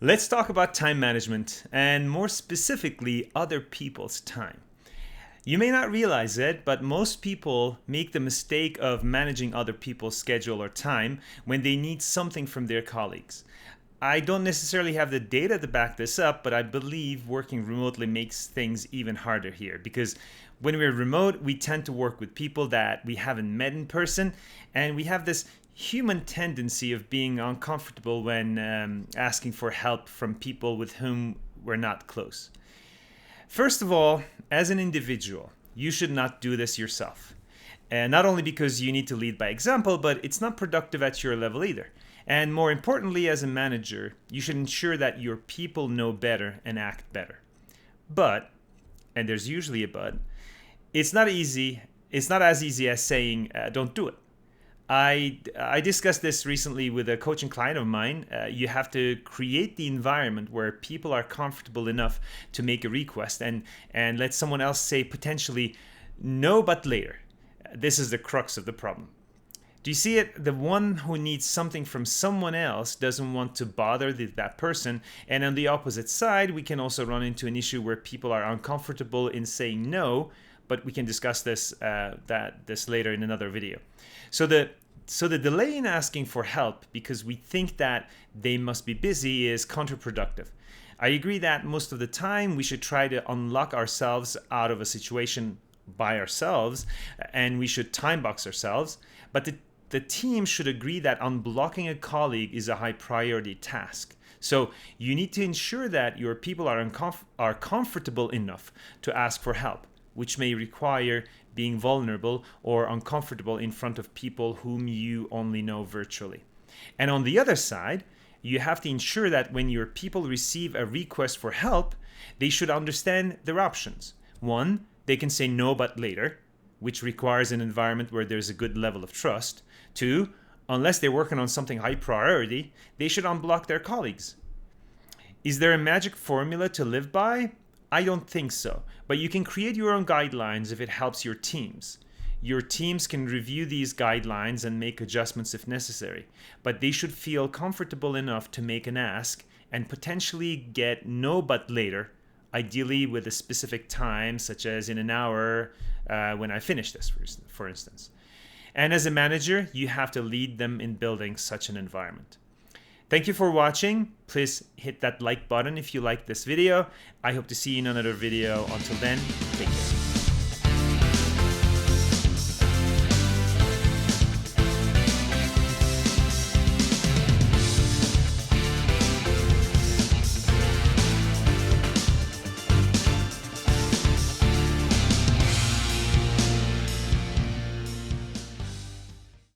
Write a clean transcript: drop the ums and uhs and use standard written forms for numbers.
Let's talk about time management and more specifically, other people's time. You may not realize it, but most people make the mistake of managing other people's schedule or time when they need something from their colleagues. I don't necessarily have the data to back this up, but I believe working remotely makes things even harder here because when we're remote, we tend to work with people that we haven't met in person, and we have this human tendency of being uncomfortable when asking for help from people with whom we're not close. First of all, as an individual, you should not do this yourself. And not only because you need to lead by example, but it's not productive at your level either. And more importantly, as a manager, you should ensure that your people know better and act better. But, and there's usually a but, it's not easy. It's not as easy as saying, don't do it. I discussed this recently with a coaching client of mine. You have to create the environment where people are comfortable enough to make a request and let someone else say potentially no, but later. This is the crux of the problem. Do you see it? The one who needs something from someone else doesn't want to bother that person. And on the opposite side, we can also run into an issue where people are uncomfortable in saying no, but we can discuss this later in another video. So the delay in asking for help because we think that they must be busy is counterproductive. I agree that most of the time we should try to unlock ourselves out of a situation by ourselves and we should time box ourselves, but the team should agree that unblocking a colleague is a high priority task. So you need to ensure that your people are comfortable enough to ask for help, which may require being vulnerable or uncomfortable in front of people whom you only know virtually. And on the other side, you have to ensure that when your people receive a request for help, they should understand their options. One, they can say no but later, which requires an environment where there's a good level of trust. Two, unless they're working on something high priority, they should unblock their colleagues. Is there a magic formula to live by? I don't think so, but you can create your own guidelines if it helps your teams. Your teams can review these guidelines and make adjustments if necessary, but they should feel comfortable enough to make an ask and potentially get no but later, ideally with a specific time, such as in an hour when I finish this, for instance. And as a manager, you have to lead them in building such an environment. Thank you for watching. Please hit that like button if you like this video. I hope to see you in another video. Until then, take care.